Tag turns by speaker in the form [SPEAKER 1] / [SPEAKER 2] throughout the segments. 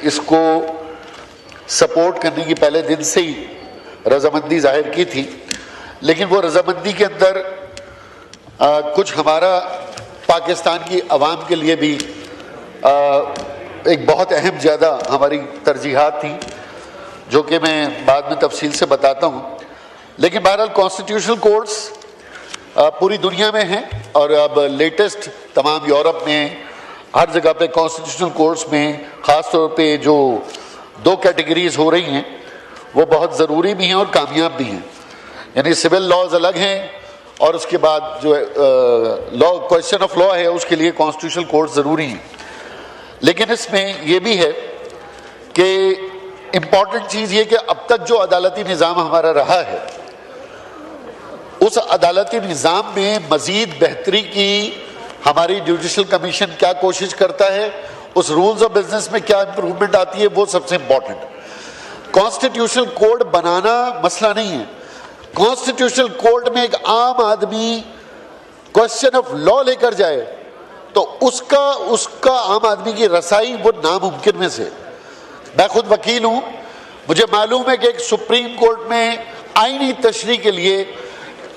[SPEAKER 1] اس کو سپورٹ کرنے کی پہلے دن سے ہی رضامندی ظاہر کی تھی، لیکن وہ رضامندی کے اندر کچھ ہمارا پاکستان کی عوام کے لیے بھی ایک بہت اہم زیادہ ہماری ترجیحات تھیں، جو کہ میں بعد میں تفصیل سے بتاتا ہوں۔ لیکن بہرحال کانسٹیٹیوشنل کورٹس پوری دنیا میں ہیں، اور اب لیٹسٹ تمام یورپ میں ہر جگہ پہ کانسٹیٹیوشنل کورٹس میں خاص طور پہ جو 2 کیٹیگریز ہو رہی ہیں وہ بہت ضروری بھی ہیں اور کامیاب بھی ہیں، یعنی سول لاز الگ ہیں، اور اس کے بعد جو لا کویسچن آف لا ہے اس کے لیے کانسٹیٹیوشنل کورٹ ضروری ہیں۔ لیکن اس میں یہ بھی ہے کہ امپورٹنٹ چیز یہ کہ اب تک جو عدالتی نظام ہمارا رہا ہے، اس عدالتی نظام میں مزید بہتری کی ہماری جوڈیشل کمیشن کیا کوشش کرتا ہے، اس رولز آف بزنس میں کیا امپروومنٹ آتی ہے، وہ سب سے امپورٹنٹ۔ کانسٹیٹیوشنل کوڈ بنانا مسئلہ نہیں ہے، کانسٹیٹیوشنل کوڈ میں ایک عام آدمی کوشچن آف لا لے کر جائے تو اس کا عام آدمی کی رسائی وہ ناممکن میں سے۔ میں خود وکیل ہوں، مجھے معلوم ہے کہ ایک سپریم کورٹ میں آئینی تشریح کے لیے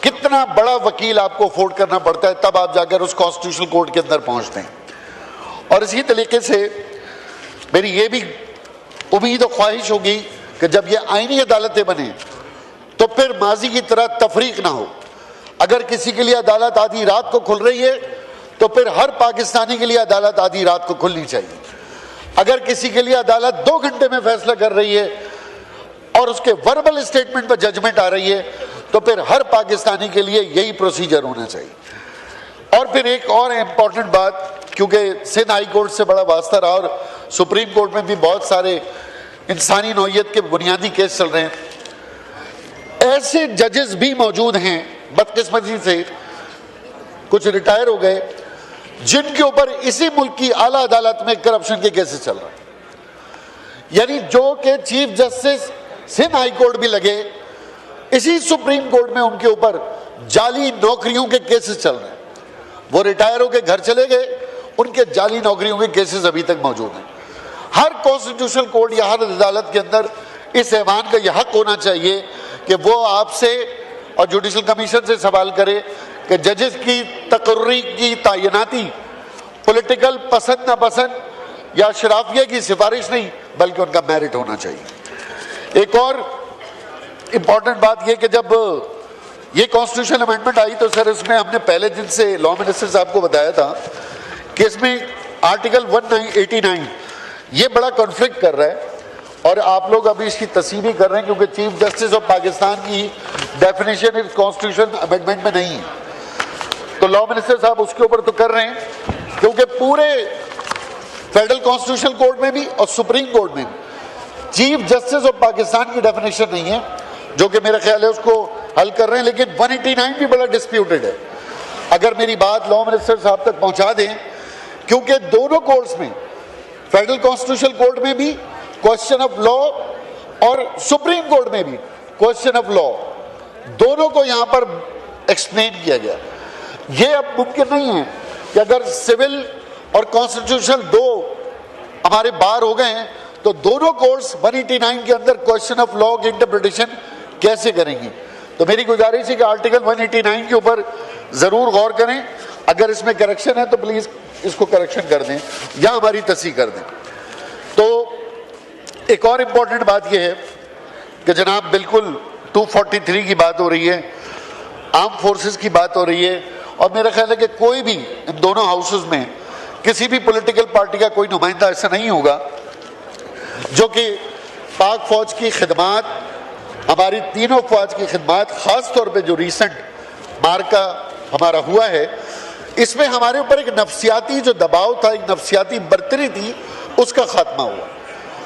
[SPEAKER 1] کتنا بڑا وکیل آپ کو افورڈ کرنا پڑتا ہے، تب آپ جا کر اس کانسٹیٹیوشنل کورٹ کے اندر پہنچتے ہیں۔ اور اسی طریقے سے میری یہ بھی امید و خواہش ہوگی کہ جب یہ آئینی عدالتیں بنیں تو پھر ماضی کی طرح تفریق نہ ہو۔ اگر کسی کے لیے عدالت آدھی رات کو کھل رہی ہے تو پھر ہر پاکستانی کے لیے عدالت آدھی رات کو کھلنی چاہیے۔ اگر کسی کے لیے عدالت 2 گھنٹے میں فیصلہ کر رہی ہے اور اس کے وربل اسٹیٹمنٹ پہ ججمنٹ آ رہی ہے تو پھر ہر پاکستانی کے لیے یہی پروسیجر ہونا چاہیے۔ اور پھر ایک اور امپورٹنٹ بات، کیونکہ سندھ ہائی کورٹ سے بڑا واسطہ رہا اور سپریم کورٹ میں بھی بہت سارے انسانی نوعیت کے بنیادی کیس چل رہے ہیں، ایسے ججز بھی موجود ہیں بدقسمتی سے کچھ ریٹائر ہو گئے جن کے اوپر اسی ملک کی اعلیٰ عدالت میں کرپشن کے کیسز چل رہے ہیں، یعنی جو کہ chief justice Sindh high court بھی لگے، اسی سپریم کورٹ میں ان کے اوپر جعلی نوکریوں کے کیسز چل رہے ہیں۔ وہ ریٹائر ہو کے گھر چلے گئے، ان کے جعلی نوکریوں کے کیسز ابھی تک موجود ہیں۔ ہر کانسٹیٹیوشنل کورٹ یا ہر عدالت کے اندر اس ایوان کا یہ حق ہونا چاہیے کہ وہ آپ سے اور جوڈیشل کمیشن سے سوال کرے کہ ججز کی تقرری کی تعیناتی پولیٹیکل پسند ناپسند یا شرافیہ کی سفارش نہیں بلکہ ان کا میرٹ ہونا چاہیے۔ ایک اور امپورٹنٹ بات یہ کہ جب یہ کانسٹیٹیوشن امینڈمنٹ آئی تو سر اس میں ہم نے پہلے دن سے لا منسٹر صاحب کو بتایا تھا کہ اس میں آرٹیکل 189 یہ بڑا کنفلکٹ کر رہا ہے، اور آپ لوگ ابھی اس کی تصحیح بھی کر رہے ہیں کیونکہ چیف جسٹس آف پاکستان کی ڈیفینیشن اس کانسٹیٹیوشن امینڈمنٹ میں نہیں ہے، تو لا منسٹر صاحب اس کے اوپر تو کر رہے ہیں کیونکہ پورے فیڈرل کانسٹیٹیوشنل کورٹ میں بھی اور سپریم کورٹ میں بھی چیف جسٹس آف پاکستان کی ڈیفینیشن نہیں ہے، جو کہ میرا خیال ہے اس کو حل کر رہے ہیں، لیکن 189 بھی بڑا ڈسپیوٹڈ ہے۔ اگر میری بات لا منسٹر صاحب تک پہنچا دیں، کیونکہ دونوں کورٹس میں فیڈرل کانسٹیٹیوشنل کورٹ میں بھی کوسچن آف لا اور سپریم کورٹ میں بھی کوسچن آف لا، دونوں کو یہاں پر ایکسپلین کیا گیا۔ یہ اب ممکن نہیں ہے کہ اگر سول اور کانسٹیٹیوشنل 2 ہمارے بار ہو گئے ہیں تو دونوں کورٹس 189 کے اندر کوسچن آف لا کی انٹرپریٹیشن کیسے کریں گی؟ تو میری گزارش ہے کہ آرٹیکل 189 کے اوپر ضرور غور کریں، اگر اس میں کریکشن ہے تو پلیز اس کو کریکشن کر دیں یا ہماری تصحیح کر دیں۔ تو ایک اور امپورٹنٹ بات یہ ہے کہ جناب بالکل 243 کی بات ہو رہی ہے، آرم فورسز کی بات ہو رہی ہے، اور میرا خیال ہے کہ کوئی بھی ان دونوں ہاؤسز میں کسی بھی پولیٹیکل پارٹی کا کوئی نمائندہ ایسا نہیں ہوگا جو کہ پاک فوج کی خدمات، ہماری تینوں فوج کی خدمات، خاص طور پہ جو ریسنٹ مارکا ہمارا ہوا ہے، اس میں ہمارے اوپر ایک نفسیاتی جو دباؤ تھا، ایک نفسیاتی برتری تھی، اس کا خاتمہ ہوا،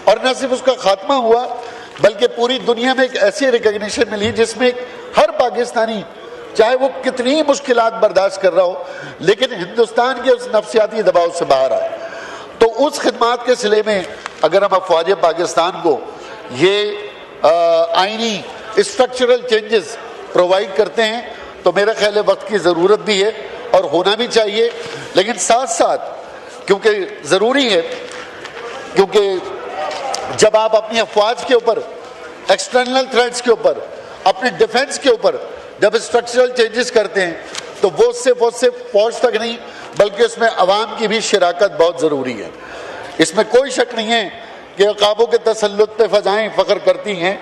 [SPEAKER 1] اور نہ صرف اس کا خاتمہ ہوا بلکہ پوری دنیا میں ایک ایسی ریکگنیشن ملی جس میں ہر پاکستانی چاہے وہ کتنی مشکلات برداشت کر رہا ہو لیکن ہندوستان کے اس نفسیاتی دباؤ سے باہر آئے۔ تو اس خدمات کے سلے میں اگر ہم افواج پاکستان کو یہ آئینی اسٹرکچرل چینجز پرووائڈ کرتے ہیں تو میرا خیال ہے وقت کی ضرورت بھی ہے اور ہونا بھی چاہیے، لیکن ساتھ ساتھ کیونکہ ضروری ہے، کیونکہ جب آپ اپنی افواج کے اوپر، ایکسٹرنل تھریٹس کے اوپر، اپنے ڈیفنس کے اوپر جب اسٹرکچرل چینجز کرتے ہیں تو وہ صرف فوج تک نہیں بلکہ اس میں عوام کی بھی شراکت بہت ضروری ہے۔ اس میں کوئی شک نہیں ہے کہ عقابوں کے تسلط پہ فضائیں فخر کرتی ہیں،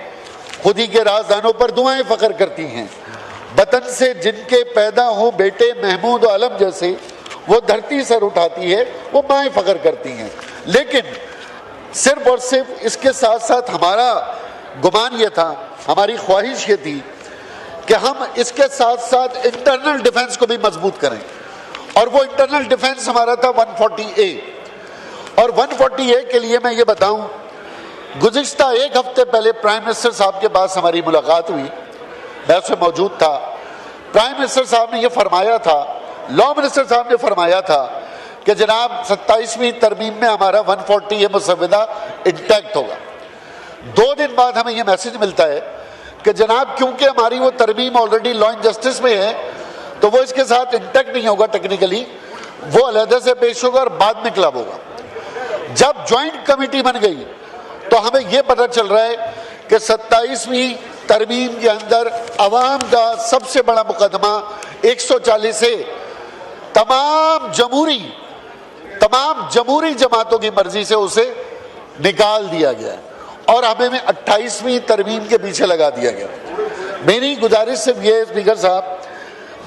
[SPEAKER 1] خودی کے رازدانوں پر دعائیں فخر کرتی ہیں، وطن سے جن کے پیدا ہوں بیٹے محمود و علم جیسے وہ دھرتی سر اٹھاتی ہے، وہ مائیں فخر کرتی ہیں۔ لیکن صرف اور صرف اس کے ساتھ ساتھ ہمارا گمان یہ تھا، ہماری خواہش یہ تھی کہ ہم اس کے ساتھ ساتھ انٹرنل ڈیفنس کو بھی مضبوط کریں، اور وہ انٹرنل ڈیفنس ہمارا تھا 140A۔ اور 140A کے لیے میں یہ بتاؤں، گزشتہ ایک ہفتے پہلے پرائم منسٹر صاحب کے پاس ہماری ملاقات ہوئی، میں اس میں موجود تھا۔ پرائم منسٹر صاحب نے یہ فرمایا تھا، لا منسٹر صاحب نے فرمایا تھا کہ جناب 27ویں ترمیم میں ہمارا 140A مسودہ انٹیکٹ ہوگا۔ 2 دن بعد ہمیں یہ میسج ملتا ہے کہ جناب کیونکہ ہماری وہ ترمیم آلریڈی لا اینڈ جسٹس میں ہے تو وہ اس کے ساتھ انٹیکٹ نہیں ہوگا، ٹیکنیکلی وہ علیحدہ سے پیش ہوگا اور بعد میں کلب ہوگا۔ جب جوائنٹ کمیٹی بن گئی تو ہمیں یہ پتہ چل رہا ہے کہ 27ویں ترمیم کے اندر عوام کا سب سے بڑا مقدمہ 140 سے تمام جمہوری جماعتوں کی مرضی سے اسے نکال دیا گیا ہے اور ہمیں 28ویں ترمیم کے پیچھے لگا دیا گیا۔ میری گزارش صرف یہ ہے اسپیکر صاحب،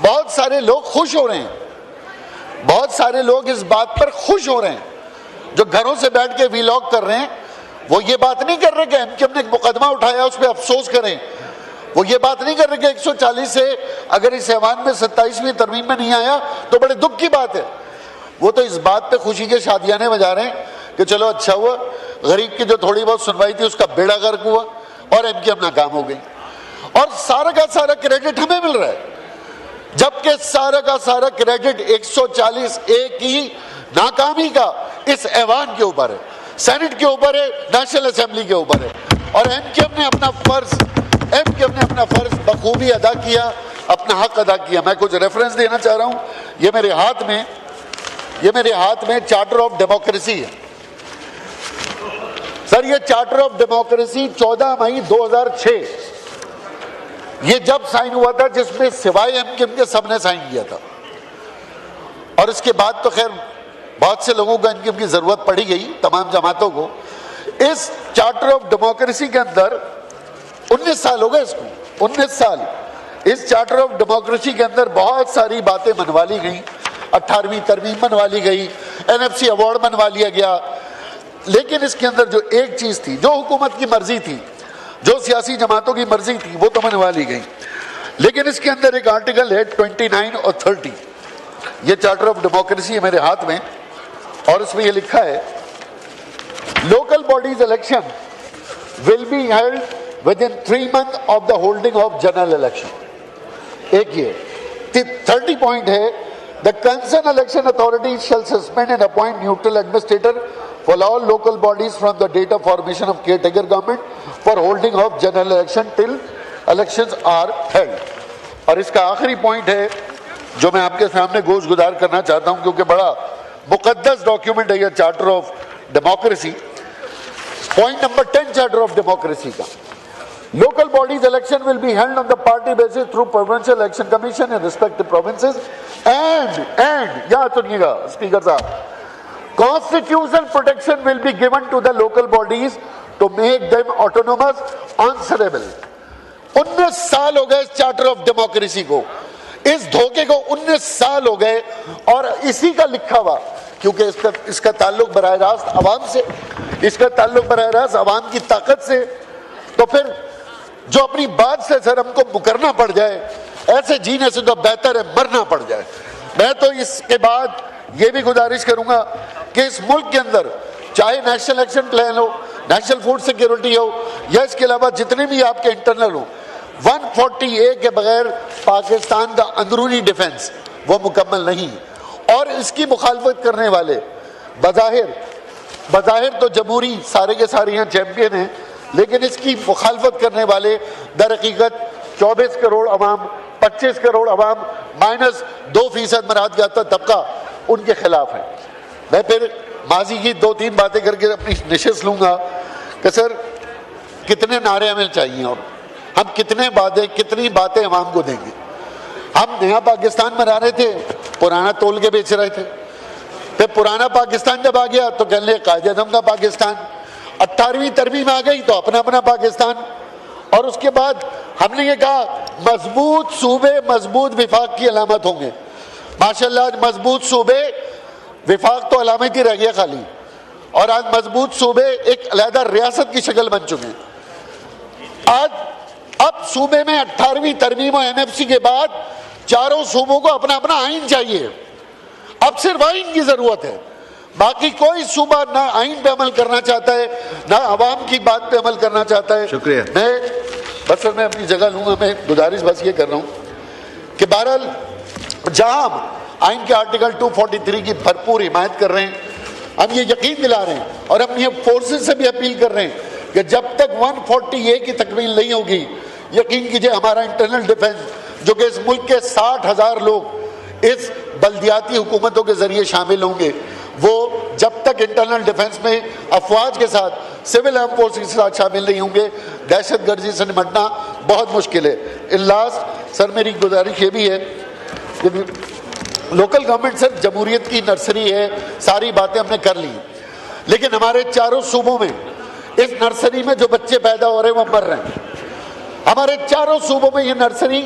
[SPEAKER 1] بہت سارے لوگ خوش ہو رہے ہیں، بہت سارے لوگ اس بات پر خوش ہو رہے ہیں جو گھروں سے بیٹھ کے ویلاگ کر رہے ہیں، وہ یہ بات نہیں کر رہے کہ ایم کیو ایم نے ایک مقدمہ اٹھایا اس پہ افسوس کریں، وہ یہ بات نہیں کر رہے کہ 140 سے اگر اس ایوان میں 27ویں ترمیم میں نہیں آیا تو بڑے دکھ کی بات ہے۔ وہ تو اس بات پہ خوشی کے شادیانے بجا رہے ہیں کہ چلو اچھا ہوا، غریب کی جو تھوڑی بہت سنوائی تھی اس کا بیڑا غرق ہوا اور ایم کیو ایم ناکام ہو گئی، اور سارا کا سارا کریڈٹ ہمیں مل رہا ہے، جبکہ سارا کا سارا کریڈٹ 140A کی ناکامی کا اس ایوان کے اوپر ہے، سینٹ کے اوپر ہے، نیشنل اسمبلی کے اوپر ہے، اور ایم کیو ایم نے اپنا فرض بخوبی ادا کیا، اپنا حق ادا کیا۔ میں کچھ ریفرنس دینا چاہ رہا ہوں، یہ میرے ہاتھ میں چارٹر آف ڈیموکریسی ہے۔ سر یہ چارٹر آف ڈیموکریسی 14 مئی 2006 یہ جب سائن ہوا تھا، جس میں سوائے ایم کیو ایم کے سب نے سائن کیا تھا، اور اس کے بعد تو خیر بہت سے لوگوں کو ایم کیو ایم کی ضرورت پڑی گئی، تمام جماعتوں کو۔ اس چارٹر آف ڈیموکریسی کے اندر 19 سال ہو گئے اس کو، 19 سال اس چارٹر آف ڈیموکریسی کے اندر بہت ساری باتیں منوا لی گئیں، 18ویں ترمیم منوا لی گئی، NFC ایوارڈ منوا لیا گیا، لیکن اس کے اندر جو ایک چیز تھی، جو حکومت کی مرضی تھی، جو سیاسی جماعتوں کی مرضی تھی، وہ تو منوا لی گئی، لیکن اس کے اندر ایک آرٹیکل ہے 29 اور 30۔ یہ چارٹر آف ڈیموکریسی ہے میرے ہاتھ میں، اور اس میں یہ لکھا ہے local bodies election will be held within 3 months of the holding of general election۔ ایک یہ 30 پوائنٹ ہے the concerned election authority shall suspend and appoint neutral administrator for all local bodies from the date of formation of caretaker government for holding of general election till elections are held۔ اور اس کا آخری point ہے جو میں آپ کے سامنے گوش گزار کرنا چاہتا ہوں، کیونکہ بڑا مقدس ڈاکیومنٹ ہے یہ charter of democracy. Point number 10 charter of democracy کا، local bodies election will be held on the party basis through provincial election commission in respective provinces and یاد سنیے گا اسپیکر صاحب، constitutional protection will be given to the local bodies to make them autonomous answerable۔ 19 سال ہو گئے اس charter of democracy کو، اس دھوکے کو 19 سال ہو گئے، اور اسی کا لکھا ہوا، کیونکہ اس کا تعلق براہ راست عوام سے، اس کا تعلق براہ راست عوام کی طاقت سے، تو پھر جو اپنی بات سے سر ہم کو مکرنا پڑ جائے، ایسے جینے سے تو بہتر ہے مرنا پڑ جائے۔ میں تو اس کے بعد یہ بھی گزارش کروں گا کہ اس ملک کے اندر چاہے نیشنل ایکشن پلان ہو، نیشنل فوڈ سیکیورٹی ہو، یا اس کے علاوہ جتنے بھی آپ کے انٹرنل ہو، 140A کے بغیر پاکستان کا اندرونی ڈیفنس وہ مکمل نہیں، اور اس کی مخالفت کرنے والے بظاہر تو جمہوری سارے کے سارے یہاں چیمپئن ہیں، لیکن اس کی مخالفت کرنے والے در حقیقت 24 کروڑ عوام، 25 کروڑ عوام مائنس 2% مراد جاتا طبقہ ان کے خلاف ہے۔ میں پھر ماضی کی 2-3 باتیں کر کے اپنی نشست لوں گا کہ سر کتنے نعرے ہمیں چاہیے اور ہم کتنی باتیں عوام کو دیں گے. ہم نیا پاکستان بنا رہے تھے, پرانا تول کے بیچ رہے تھے. پھر پرانا پاکستان جب آ گیا تو کہنے لگے قائد اعظم کا پاکستان. 18ویں ترمیم آ گئی تو اپنا پاکستان. اور اس کے بعد ہم نے یہ کہا مضبوط صوبے مضبوط وفاق کی علامت ہوں گے. ماشاءاللہ آج مضبوط صوبے وفاق تو علامت ہی رہ گیا خالی, اور آج مضبوط صوبے ایک علیحدہ ریاست کی شکل بن چکے ہیں. اب صوبے میں 18ویں ترمیم اور NFC کے بعد چاروں صوبوں کو اپنا آئین چاہیے. اب صرف آئین کی ضرورت ہے, باقی کوئی صوبہ نہ آئین پہ عمل کرنا چاہتا ہے نہ عوام کی بات پہ عمل کرنا چاہتا ہے.
[SPEAKER 2] شکریہ.
[SPEAKER 1] میں اپنی جگہ لوں گا. میں گزارش بس یہ کر رہا ہوں کہ بہرحال جہاں ہم آئین کے آرٹیکل 243 کی بھرپور حمایت کر رہے ہیں, ہم یہ یقین دلا رہے ہیں اور ہم یہ فورسز سے بھی اپیل کر رہے ہیں کہ جب تک 140A کی تکمیل نہیں ہوگی, یقین کیجئے ہمارا انٹرنل ڈیفنس جو کہ اس ملک کے 60,000 لوگ اس بلدیاتی حکومتوں کے ذریعے شامل ہوں گے, وہ جب تک انٹرنل ڈیفنس میں افواج کے ساتھ سول آرم فورس کے ساتھ شامل نہیں ہوں گے, دہشت گردی سے نمٹنا بہت مشکل ہے. لاسٹ سر میری گزارش یہ بھی ہے کہ لوکل گورنمنٹ سر جمہوریت کی نرسری ہے, ساری باتیں ہم نے کر لی, لیکن ہمارے چاروں صوبوں میں اس نرسری میں جو بچے پیدا ہو رہے ہیں وہ مر رہے ہیں. ہمارے چاروں صوبوں میں یہ نرسری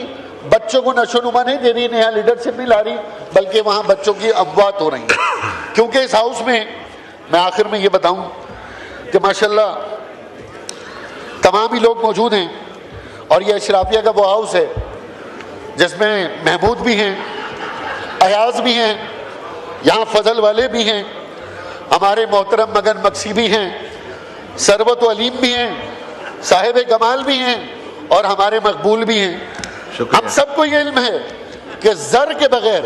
[SPEAKER 1] بچوں کو نشو نما نہیں دے رہی, نیا لیڈرشپ نہیں لا رہی, بلکہ وہاں بچوں کی اموات ہو رہی ہیں. کیونکہ اس ہاؤس میں آخر میں یہ بتاؤں کہ ماشاءاللہ تمام ہی لوگ موجود ہیں, اور یہ اشرافیہ کا وہ ہاؤس ہے جس میں محمود بھی ہیں, ایاز بھی ہیں, یہاں فضل والے بھی ہیں, ہمارے محترم مگن مکسی بھی ہیں, ثروت و علیم بھی ہیں, صاحب کمال بھی ہیں, اور ہمارے مقبول بھی ہیں. ہم سب کو یہ علم ہے کہ زر کے بغیر,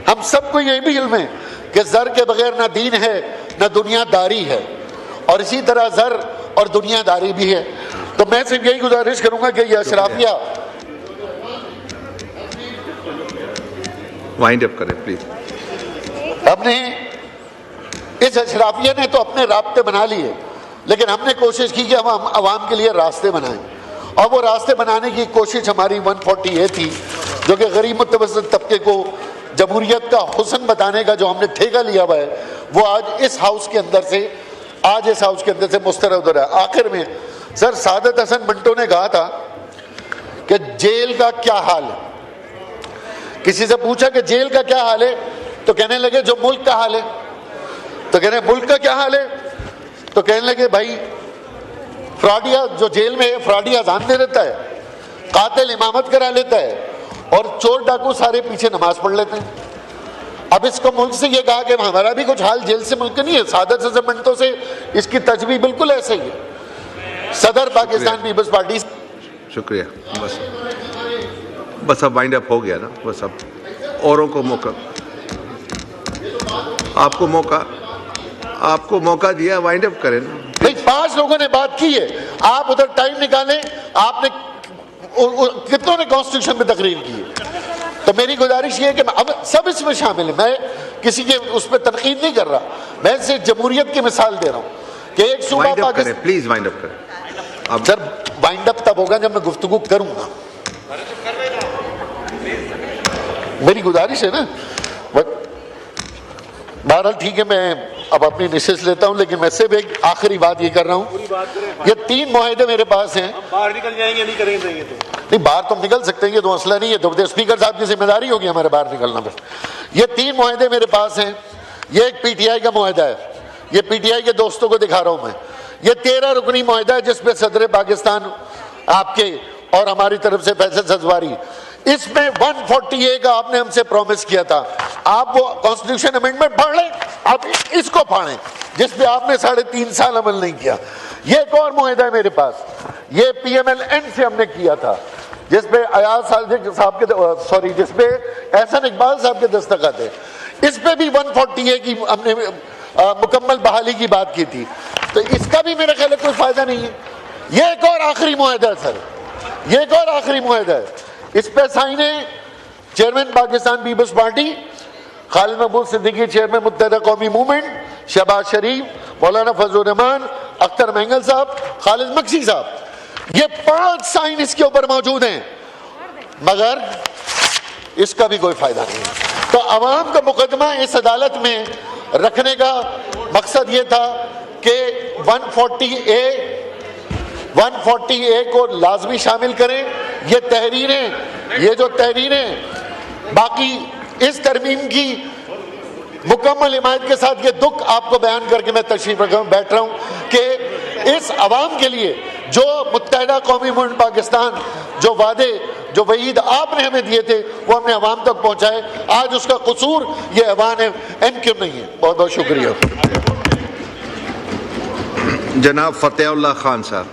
[SPEAKER 1] ہم سب کو یہ بھی علم ہے کہ زر کے بغیر نہ دین ہے نہ دنیا داری ہے, اور اسی طرح زر اور دنیا داری بھی ہے. تو میں صرف یہی گزارش کروں گا کہ یہ اشرافیہ
[SPEAKER 2] وائنڈ اپ کریں پلیز.
[SPEAKER 1] ہم نے اس اشرافیہ نے تو اپنے رابطے بنا لیے, لیکن ہم نے کوشش کی کہ ہم عوام کے لیے راستے بنائیں, اور وہ راستے بنانے کی کوشش ہماری 140A تھی, جو کہ غریب متوسط طبقے کو جمہوریت کا حسن بتانے کا جو ہم نے ٹھیکہ لیا ہوا ہے, وہ آج اس ہاؤس کے اندر سے مسترد ہو رہا ہے. آخر میں سر سعادت حسن منٹو نے کہا تھا کہ جیل کا کیا حال ہے. کسی سے پوچھا کہ جیل کا کیا حال ہے تو کہنے لگے جو ملک کا حال ہے. تو کہنے ملک کا کیا حال ہے, تو کہنے لگے بھائی فراڈیا جو جیل میں ہے فراڈی اذان دے دیتا ہے, قاتل امامت کرا لیتا ہے, اور چور ڈاکو سارے پیچھے نماز پڑھ لیتے ہیں. اب اس کو ملک سے یہ کہا کہ ہمارا بھی کچھ حال جیل سے ملک کا نہیں ہے. سعادت حسن منٹو سے اس کی تجزیہ بالکل ایسے ہی ہے. صدر پاکستان پیپلز پارٹی.
[SPEAKER 2] شکریہ. بس اب وائنڈ اپ ہو گیا نا, بس اب اوروں کو موقع, آپ کو موقع دیا, وائنڈ اپ کریں.
[SPEAKER 1] نہیں, 5 لوگوں نے بات کی ہے, آپ ادھر ٹائم نکالیں. آپ نے کتنوں نے کانسٹیٹیوشن میں تقریر کی ہے, تو میری گزارش یہ ہے کہ اب سب اس میں شامل ہیں. میں کسی کے اس پہ تنقید نہیں کر رہا, میں صرف جمہوریت کی مثال دے رہا ہوں کہ ایک صوبہ پاکستان.
[SPEAKER 2] پلیز وائنڈ اپ کریں.
[SPEAKER 1] سر وائنڈ اپ تب ہوگا جب میں گفتگو کروں گا. میری گزارش ہے نا. بہرحال ٹھیک ہے, میں اب اپنی نشست لیتا ہوں, لیکن میں صرف ایک آخری بات یہ کر رہا ہوں. یہ 3 معاہدے میرے پاس ہیں.
[SPEAKER 3] باہر نکل جائیں گے, نہیں کریں گے تو
[SPEAKER 1] نہیں, باہر تو نکل سکتے ہیں, یہ تو مسئلہ نہیں ہے. تو اسپیکر صاحب کی ذمہ داری ہوگی ہمارے باہر نکلنا. بس یہ 3 معاہدے میرے پاس ہیں. یہ ایک PTI کا معاہدہ ہے, یہ PTI کے دوستوں کو دکھا رہا ہوں میں. یہ 13 رکنی معاہدہ ہے جس پہ صدر پاکستان آپ کے اور ہماری طرف سے فیصل سزواری, اس میں 140A کا آپ نے ہم سے پرومس کیا تھا. آپ وہ کانسٹیٹیوشن امینڈمنٹ پڑھ لیں, آپ اس کو پڑھیں جس پہ آپ نے 3.5 سال عمل نہیں کیا. یہ ایک اور معاہدہ ہے میرے پاس, یہ PMLN سے ہم نے کیا تھا, جس پہ ایاز صاحب کے جس پہ احسن اقبال صاحب کے دستخط ہے. اس پہ بھی 140A کی ہم نے مکمل بحالی کی بات کی تھی. تو اس کا بھی میرا خیال ہے کوئی فائدہ نہیں ہے. یہ ایک اور آخری معاہدہ ہے سر, یہ ایک اور آخری معاہدہ ہے. اس پہ سائن ہے چیئرمین پاکستان پیپلز پارٹی, خالد محمود صدیقی چیئرمین متحدہ قومی موومنٹ, شہباز شریف, مولانا فضل الرحمان, اختر مینگل صاحب، خالد مکسی صاحب، یہ 5 سائن اس کے اوپر موجود ہیں، مگر اس کا بھی کوئی فائدہ نہیں ہے۔ تو عوام کا مقدمہ اس عدالت میں رکھنے کا مقصد یہ تھا کہ 140A کو لازمی شامل کریں۔ یہ جو تحریریں باقی اس ترمیم کی مکمل حمایت کے ساتھ، یہ دکھ آپ کو بیان کر کے میں تشریف رکھا ہوں، بیٹھ رہا ہوں کہ اس عوام کے لیے جو متحدہ قومی ملک پاکستان جو وعدے، جو وعید آپ نے ہمیں دیے تھے، وہ ہم نے عوام تک پہنچائے۔ آج اس کا قصور یہ ایوان ایم کیو نہیں ہے۔ بہت بہت شکریہ۔
[SPEAKER 2] جناب فتح اللہ خان صاحب۔